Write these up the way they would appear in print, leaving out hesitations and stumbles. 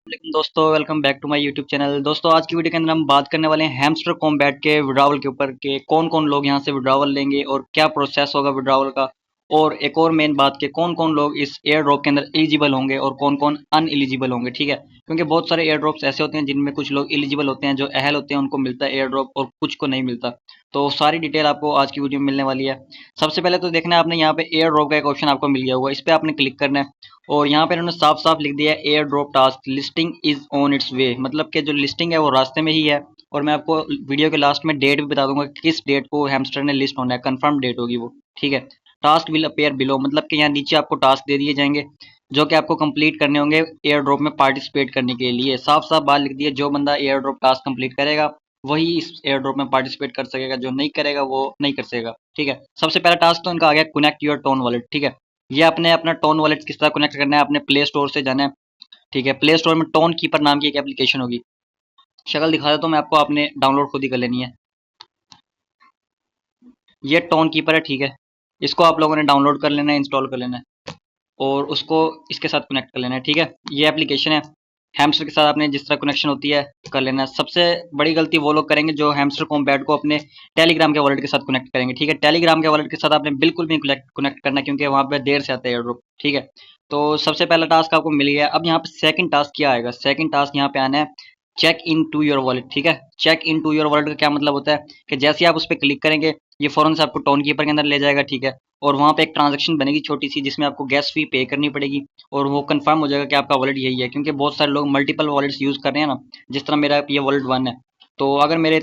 वालेकुम दोस्तों, welcome back to my YouTube channel. दोस्तों आज की वीडियो के अंदर हम बात करने वाले हैं हैमस्टर कॉम्बैट के विड्रॉवल के ऊपर के कौन कौन लोग यहां से विड्रॉवल लेंगे और क्या प्रोसेस होगा विड्रॉवल का। और एक और मेन बात के कौन कौन लोग इस एयर ड्रॉप के अंदर एलिजिबल होंगे और कौन कौन अनएलिजिबल होंगे, ठीक है। क्योंकि बहुत सारे एयर ड्रॉप्स ऐसे होते हैं जिनमें कुछ लोग एलिजिबल होते हैं, जो अहल होते हैं उनको मिलता है एयर ड्रॉप और कुछ को नहीं मिलता। तो सारी डिटेल आपको आज की वीडियो में मिलने वाली है। सबसे पहले तो देखना है आपने यहाँ पे एयर ड्रॉप का एक ऑप्शन आपको मिल गया होगा, इस पर आपने क्लिक करना है। और यहाँ पे इन्होंने साफ साफ लिख दिया है air drop task listing is on its way, मतलब कि जो लिस्टिंग है वो रास्ते में ही है। और मैं आपको वीडियो के लास्ट में डेट भी बता दूंगा कि किस डेट को हैमस्टर ने लिस्ट होना है, कंफर्म डेट होगी वो, ठीक है। टास्क विल अपेयर बिलो, मतलब कि यहाँ नीचे आपको टास्क दे दिए जाएंगे जो कि आपको कंप्लीट करने होंगे एयर ड्रॉप में पार्टिसिपेट करने के लिए। साफ साफ बात लिख दी है, जो बंदा एयर ड्रॉप टास्क कंप्लीट करेगा वही इस एयर ड्रॉप में पार्टिसिपेट कर सकेगा, जो नहीं करेगा वो नहीं कर सकेगा, ठीक है। सबसे पहला टास्क तो इनका आ गया कनेक्ट योर टोन वॉलेट, ठीक है। ये आपने अपना टोन वॉलेट किस तरह कनेक्ट करना है, आपने प्ले स्टोर से जाना है, ठीक है। प्ले स्टोर में टोन कीपर नाम की एक एप्लीकेशन होगी, शक्ल दिखा देता हूँ मैं आपको, आपने डाउनलोड खुद ही कर लेनी है। ये टोन कीपर है, ठीक है। इसको आप लोगों ने डाउनलोड कर लेना है, इंस्टॉल कर लेना है और उसको इसके साथ कनेक्ट कर लेना है, ठीक है। ये एप्लीकेशन है, हैमस्टर के साथ आपने जिस तरह कनेक्शन होती है कर लेना है। सबसे बड़ी गलती वो लोग करेंगे जो हैमस्टर कॉम्बैट को अपने टेलीग्राम के वॉलेट के साथ कनेक्ट करेंगे, ठीक है। टेलीग्राम के वॉलेट के साथ आपने बिल्कुल भी कनेक्ट करना है, क्योंकि वहाँ पे देर से आता है एयरड्रॉप, ठीक है। तो सबसे पहला टास्क आपको मिल गया। अब यहाँ पे सेकंड टास्क क्या आएगा, सेकंड टास्क यहाँ पे आना है check in to your wallet, ठीक है। Check in to your wallet का क्या मतलब होता है कि जैसे ही आप उस पर क्लिक करेंगे ये फौरन से आपको टोन कीपर के अंदर ले जाएगा, ठीक है। और वहाँ पे एक ट्रांजेक्शन बनेगी छोटी सी जिसमें आपको गैस फी पे करनी पड़ेगी और वो कंफर्म हो जाएगा कि आपका वॉलेट यही है, क्योंकि बहुत सारे लोग मल्टीपल वॉलेट्स यूज़ कर रहे हैं ना। जिस तरह मेरा ये वॉलेट वन है, तो अगर मेरे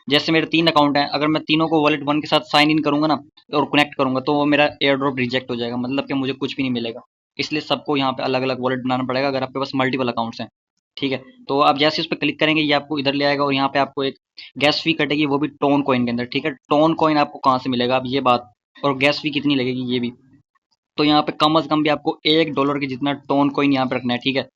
जैसे मेरे तीन अकाउंट हैं, अगर मैं तीनों को वॉलेट वन के साथ साइन इन करूंगा ना और कनेक्ट करूंगा तो वो मेरा एयर ड्रॉप रिजेक्ट हो जाएगा, मतलब कि मुझे कुछ भी नहीं मिलेगा। इसलिए सबको यहाँ पे अलग अलग वॉलेट बनाना पड़ेगा अगर आपके पास मल्टीपल अकाउंट्स हैं, ठीक है। तो आप जैसे उस पर क्लिक करेंगे ये आपको इधर ले आएगा और यहाँ पे आपको एक गैस फी कटेगी, वो भी टोन कॉइन के अंदर, ठीक है। टोन कॉइन आपको कहाँ से मिलेगा अब ये बात, और गैस फी कितनी लगेगी ये भी। तो यहाँ पे कम से कम भी आपको $1 के जितना टोन कॉइन यहाँ पे रखना है, ठीक है।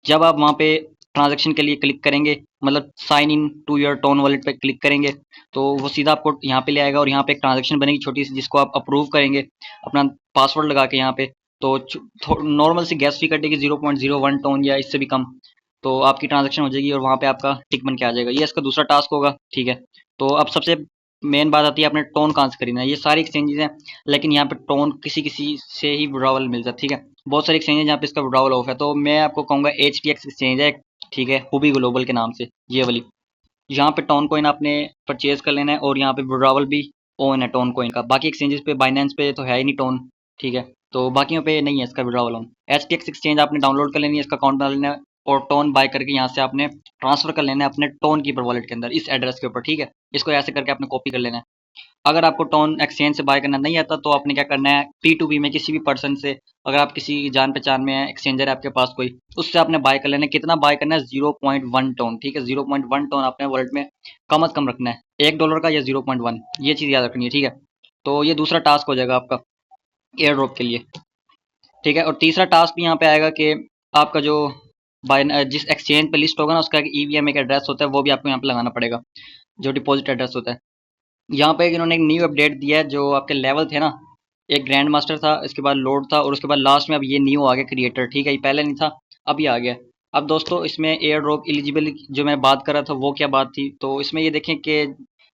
जब आप वहाँ पे ट्रांजैक्शन के लिए क्लिक करेंगे, मतलब sign in to your TON wallet पे क्लिक करेंगे, तो वो सीधा आपको यहाँ पे ले आएगा और यहाँ पे एक ट्रांजैक्शन बनेगी छोटी सी जिसको आप अप्रूव करेंगे अपना पासवर्ड लगा के यहाँ पे। तो नॉर्मल सी गैस फी कटेगी 0.01 टोन या इससे भी कम, तो आपकी ट्रांजैक्शन हो जाएगी और वहाँ पे आपका टिक बन के आ जाएगा। ये इसका दूसरा टास्क होगा, ठीक है। तो अब सबसे मेन बात आती है आपने टोन कहाँ से खरीदना है। ये सारी एक्सचेंजेस हैं लेकिन यहाँ पे टोन किसी किसी से ही विड्रॉवल मिलता है, ठीक है। बहुत सारी एक्सचेंज है जहाँ पे इसका विड्रॉवल ऑफ है, तो मैं आपको कहूँगा HTX एक्सचेंज है, ठीक है, हुबी ग्लोबल के नाम से, ये वाली। यहाँ पे टोन कॉइन आपने परचेज कर लेना है और यहाँ पे विड्रॉवल भी ऑन है टोन कॉइन का। बाकी एक्सचेंजेस पे बाइनेंस पे तो है ही नहीं टोन, ठीक है। तो बाकियों पे नहीं है इसका विड्रॉवल ऑन। HTX एक्सचेंज आपने डाउनलोड कर लेनी है, इसका अकाउंट बना लेना है और टोन बाय करके यहाँ से आपने ट्रांसफर कर लेना है अपने टोन कीपर वॉलेट के अंदर इस एड्रेस के ऊपर, ठीक है। इसको ऐसे करके आपने कॉपी कर लेना है। अगर आपको टोन एक्सचेंज से बाय करना नहीं आता तो आपने क्या करना है, P2P में किसी भी पर्सन से, अगर आप किसी जान पहचान में है, एक्सचेंजर है आपके पास कोई, उससे आपने बाय कर लेना है। कितना बाय करना है, 0.1 टोन, ठीक है। 0.1 टोन अपने वॉलेट में कम से कम रखना है, $1 का या 0.1, ये चीज़ याद रखनी है, ठीक है। तो ये दूसरा टास्क हो जाएगा आपका एयर ड्रॉप के लिए, ठीक है। और तीसरा टास्क भी यहाँ पे आएगा कि आपका जो बाय जिस एक्सचेंज पे लिस्ट होगा ना उसका एक EVM एक एड्रेस होता है, वो भी आपको यहाँ पे लगाना पड़ेगा, जो डिपॉजिट एड्रेस होता है। यहाँ पे इन्होंने एक न्यू अपडेट दिया है, जो आपके लेवल थे ना, एक ग्रैंड मास्टर था, इसके बाद लॉर्ड था और उसके बाद लास्ट में अब ये न्यू आ गया क्रिएटर, ठीक है। ये पहले नहीं था, अब ये आ गया। अब दोस्तों इसमें एयर ड्रॉप एलिजिबल जो मैं बात कर रहा था वो क्या बात थी, तो इसमें ये देखें कि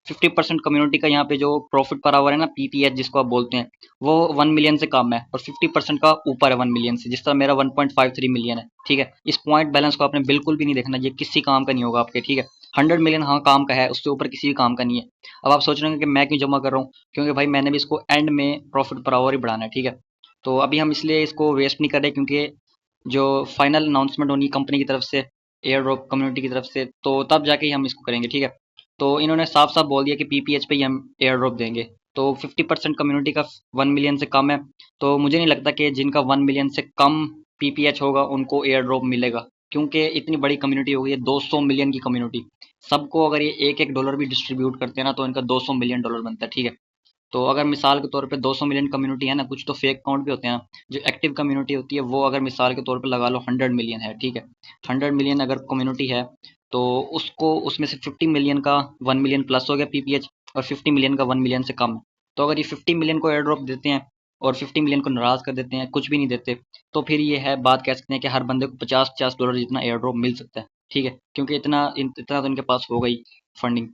50% कम्युनिटी का यहाँ पे जो प्रॉफिट पर आवर है ना, PPH जिसको आप बोलते हैं, वो 1 मिलियन से कम है और 50% का ऊपर है 1 मिलियन से, जिस तरह मेरा 1.53 मिलियन है, ठीक है। इस पॉइंट बैलेंस को आपने बिल्कुल भी नहीं देखना, ये किसी काम का नहीं होगा आपके, ठीक है। 100 मिलियन हाँ काम का है, उससे ऊपर किसी भी काम का नहीं है। अब आप सोच रहे होंगे कि मैं क्यों जमा कर रहा हूँ, क्योंकि भाई मैंने भी इसको एंड में प्रॉफिट पर आवर ही बढ़ाना है, ठीक है। तो अभी हम इसलिए इसको वेस्ट नहीं कर रहे, क्योंकि जो फाइनल अनाउंसमेंट होनी कंपनी की तरफ से, एयर ड्रॉप कम्युनिटी की तरफ से, तो तब जाके ही हम इसको करेंगे, ठीक है। तो इन्होंने साफ साफ बोल दिया कि PPH पे ही हम एयर ड्रॉप देंगे। तो 50% कम्युनिटी का 1 मिलियन से कम है, तो मुझे नहीं लगता कि जिनका 1 मिलियन से कम PPH होगा उनको एयर ड्रॉप मिलेगा, क्योंकि इतनी बड़ी कम्युनिटी हो गई है, 200 मिलियन की कम्युनिटी। सबको अगर ये $1 भी डिस्ट्रीब्यूट करते हैं ना तो इनका $200 मिलियन बनता है, ठीक है। तो अगर मिसाल के तौर पे 200 मिलियन कम्युनिटी है ना, कुछ तो फेक अकाउंट भी होते हैं, जो एक्टिव कम्युनिटी होती है वो अगर मिसाल के तौर पे लगा लो 100 मिलियन है, ठीक है। 100 मिलियन अगर कम्युनिटी है तो उसको उसमें से 50 मिलियन का 1 मिलियन प्लस हो गया PPH और 50 मिलियन का 1 मिलियन से कम है। तो अगर ये 50 मिलियन को एयर ड्रॉप देते हैं और 50 मिलियन को नाराज़ कर देते हैं, कुछ भी नहीं देते, तो फिर ये है, बात कह सकते हैं कि हर बंदे को 50-50 डॉलर जितना एयर ड्रॉप मिल सकता है, ठीक है, क्योंकि इतना तो इनके पास हो गई फंडिंग।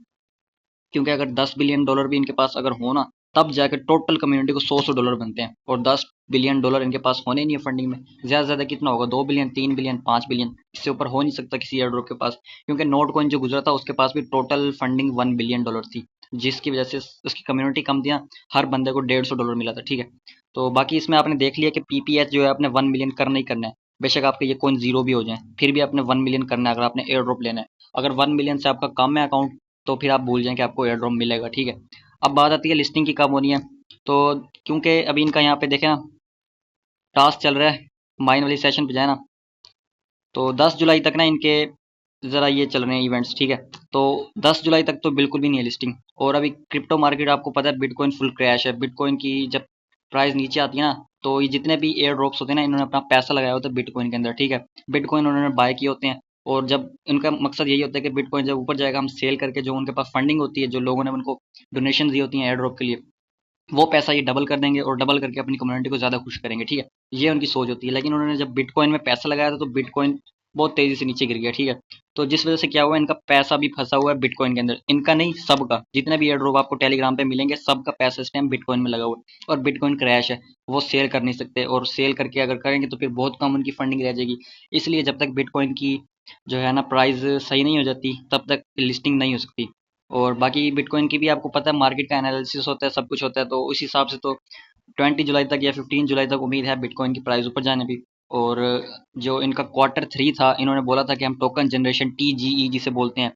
क्योंकि अगर 10 बिलियन डॉलर भी इनके पास अगर हो ना, तब जाकर टोटल कम्युनिटी को 100 डॉलर बनते हैं, और 10 बिलियन डॉलर इनके पास होने नहीं है फंडिंग में। ज़्यादा से ज़्यादा कितना होगा, 2 बिलियन, 3 बिलियन, 5 बिलियन, इससे ऊपर हो नहीं सकता किसी एयर ड्रॉप के पास। क्योंकि नोट कॉइन जो गुजरा था उसके पास भी टोटल फंडिंग 1 बिलियन डॉलर थी, जिसकी वजह से उसकी कम्युनिटी कम थी ना, हर बंदे को 150 डॉलर मिला था, ठीक है। तो बाकी इसमें आपने देख लिया कि पीपीएच जो है आपने 1 मिलियन करना ही करना है। बेशक आपके ये कॉइन जीरो भी हो जाए, फिर भी आपने 1 मिलियन करना है अगर आपने एयर ड्रॉप लेना है। अगर 1 मिलियन से आपका कम है अकाउंट, तो फिर आप भूल जाएं कि आपको एयर ड्रॉप मिलेगा, ठीक है। अब बात आती है लिस्टिंग की कब होनी है। तो क्योंकि अभी इनका यहाँ पे देखें ना, टास्क चल रहा है, माइन वाली सेशन पे जाए ना, तो 10 जुलाई तक ना इनके ज़रा ये चल रहे हैं इवेंट्स, ठीक है। तो 10 जुलाई तक तो बिल्कुल भी नहीं है लिस्टिंग। और अभी क्रिप्टो मार्केट आपको पता है, बिटकॉइन फुल क्रैश है। बिटकॉइन की जब प्राइस नीचे आती है ना, तो ये जितने भी एयर ड्रॉप्स होते हैं ना, इन्होंने अपना पैसा लगाया होता है बिटकॉइन के अंदर, ठीक है। बिटकॉइन उन्होंने बाय किए होते हैं, और जब इनका मकसद यही होता है कि बिटकॉइन जब ऊपर जाएगा, हम सेल करके जो उनके पास फंडिंग होती है, जो लोगों ने उनको डोनेशन दी होती है एयर ड्रॉप के लिए, वो पैसा ये डबल कर देंगे, और डबल करके अपनी कम्युनिटी को ज़्यादा खुश करेंगे, ठीक है। ये उनकी सोच होती है। लेकिन उन्होंने जब बिटकॉइन में पैसा लगाया था, तो बिटकॉइन बहुत तेज़ी से नीचे गिर गया, ठीक है। तो जिस वजह से क्या हुआ, इनका पैसा भी फंसा हुआ है बिटकॉइन के अंदर। इनका नहीं, सबका, जितने भी एयर ड्रॉप आपको टेलीग्राम पे मिलेंगे, सबका पैसा इस टाइम बिटकॉइन में लगा हुआ है, और बिटकॉइन क्रैश है। वो सेल कर नहीं सकते, और सेल करके अगर करेंगे तो फिर बहुत कम उनकी फंडिंग रह जाएगी। इसलिए जब तक बिटकॉइन की जो है ना प्राइस सही नहीं हो जाती, तब तक लिस्टिंग नहीं हो सकती। और बाकी बिटकॉइन की भी आपको पता है, मार्केट का एनालिसिस होता है, सब कुछ होता है, तो उस हिसाब से तो 20 जुलाई तक या 15 जुलाई तक उम्मीद है बिटकॉइन की प्राइस ऊपर जाने भी। और जो इनका क्वार्टर 3 था, इन्होंने बोला था कि हम टोकन जनरेशन TGE जिसे बोलते हैं,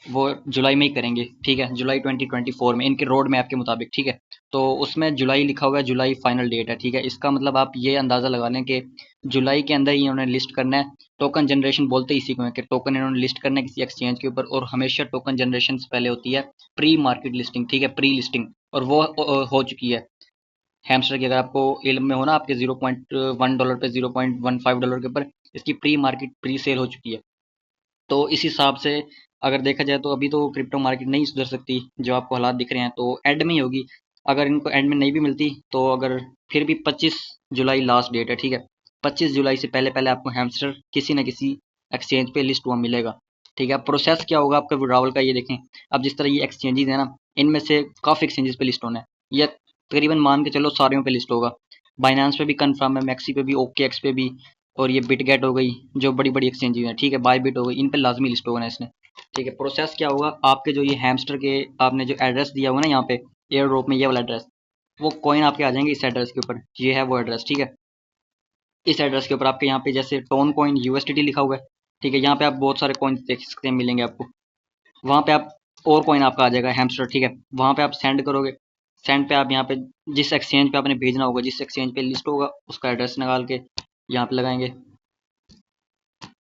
वो जुलाई में ही करेंगे, ठीक है, जुलाई 2024 में, इनके रोड मैप के मुताबिक, ठीक है। तो उसमें जुलाई लिखा हुआ है, जुलाई फाइनल डेट है, ठीक है। इसका मतलब आप ये अंदाज़ा लगा लें कि जुलाई के अंदर ही इन्होंने लिस्ट करना है। टोकन जनरेशन बोलते ही इसी को है कि टोकन इन्होंने लिस्ट करना है किसी एक्सचेंज के ऊपर, और हमेशा टोकन जनरेशन से पहले होती है प्री मार्केट लिस्टिंग, ठीक है, प्री लिस्टिंग। और वो हो चुकी है। हैमस्टर की अगर आपको इल्म में हो ना, आपके $0.1 पे, $0.15 के ऊपर इसकी प्री मार्केट प्री सेल हो चुकी है। तो इस हिसाब से अगर देखा जाए, तो अभी तो क्रिप्टो मार्केट नहीं सुधर सकती, जो आपको हालात दिख रहे हैं, तो एंड में ही होगी। अगर इनको एंड में नहीं भी मिलती, तो अगर फिर भी 25 जुलाई लास्ट डेट है, ठीक है। 25 जुलाई से पहले पहले आपको हैमस्टर किसी न किसी एक्सचेंज पे लिस्ट हुआ मिलेगा, ठीक है। प्रोसेस क्या होगा आपका विड्रॉवल का, ये देखें। अब जिस तरह ये एक्सचेंजेस है ना, इनमें से काफ़ी एक्सचेंजेस पे लिस्ट होना है। ये तकरीबन मान के चलो सारे पे लिस्ट होगा। बाइनेंस पे भी कंफर्म है, मैक्सी पे भी, OKX पे भी, और ये बिटगेट हो गई, जो बड़ी बड़ी एक्सचेंजेस हैं, ठीक है, बायबिट हो गई, इन पे लाजमी लिस्ट होगा ना इसने, ठीक है। प्रोसेस क्या होगा, आपके जो ये हैमस्टर के आपने जो एड्रेस दिया हुआ ना यहाँ पे एयर ड्रॉप में, ये वाला एड्रेस, वो कॉइन आपके आ जाएंगे इस एड्रेस के ऊपर, ये है वो एड्रेस, ठीक है। इस एड्रेस के ऊपर आपके यहाँ पे जैसे टोन कॉइन USDT लिखा हुआ है, ठीक है, यहाँ पे आप बहुत सारे कॉइन देख सकते हैं, मिलेंगे आपको। वहाँ पे आप और कॉइन आपका आ जाएगा हैमस्टर, ठीक है। वहाँ पे आप सेंड करोगे, सेंड पे आप यहाँ पे जिस एक्सचेंज पे आपने भेजना होगा, जिस एक्सचेंज पे लिस्ट होगा, उसका एड्रेस निकाल के यहाँ पे लगाएंगे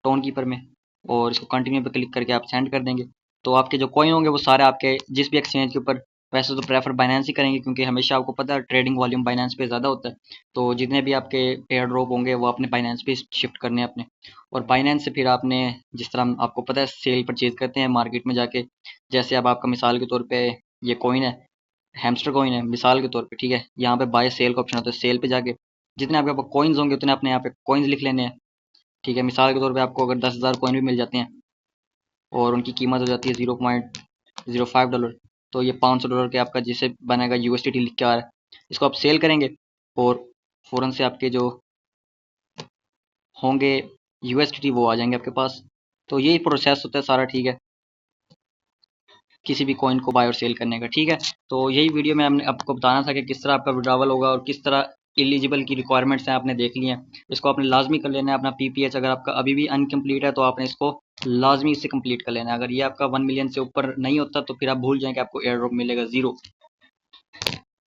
टोन कीपर में, और इसको कंटिन्यू पे क्लिक करके आप सेंड कर देंगे। तो आपके जो कॉइन होंगे वो सारे आपके जिस भी एक्सचेंज के ऊपर, वैसे तो प्रेफर बाइनेंस ही करेंगे, क्योंकि हमेशा आपको पता है ट्रेडिंग वॉल्यूम बाइनेंस पे ज़्यादा होता है। तो जितने भी आपके एयर ड्रॉप होंगे वो अपने बाइनेंस पे शिफ्ट करने हैं अपने। और बाइनेंस से फिर आपने, जिस तरह आपको पता है सेल परचेज करते हैं मार्केट में जाके, जैसे अब आपका मिसाल के तौर पे ये कॉइन है, हैमस्टर कॉइन है मिसाल के तौर पे, ठीक है, यहाँ पे बाय सेल का ऑप्शन होता है। सेल पे जाके जितने आपके पास कॉइन्स होंगे, उतने अपने यहाँ पे कॉइन्स लिख लेने हैं, ठीक है। मिसाल के तौर पे आपको अगर 10,000 कॉइन भी मिल जाते हैं, और उनकी कीमत हो जाती है $0.05, तो ये $500 के आपका जिसे बनेगा USDT लिख के आ रहा है, इसको आप सेल करेंगे, और फ़ौरन से आपके जो होंगे USDT वो आ जाएंगे आपके पास। तो यही प्रोसेस होता है सारा, ठीक है, किसी भी कॉइन को बाय और सेल करने का, ठीक है। तो यही वीडियो में हमने आपको बताना था कि किस तरह आपका विड्रावल होगा, और किस तरह एलिजिबल की रिक्वायरमेंट्स हैं आपने देख ली हैं। इसको आपने लाजमी कर लेना है अपना PPH। अगर आपका अभी भी अनकम्प्लीट है, तो आपने इसको लाजमी इससे कंप्लीट कर लेना है। अगर ये आपका 1 मिलियन से ऊपर नहीं होता, तो फिर आप भूल जाएं कि आपको एयर ड्रॉप मिलेगा, ज़ीरो।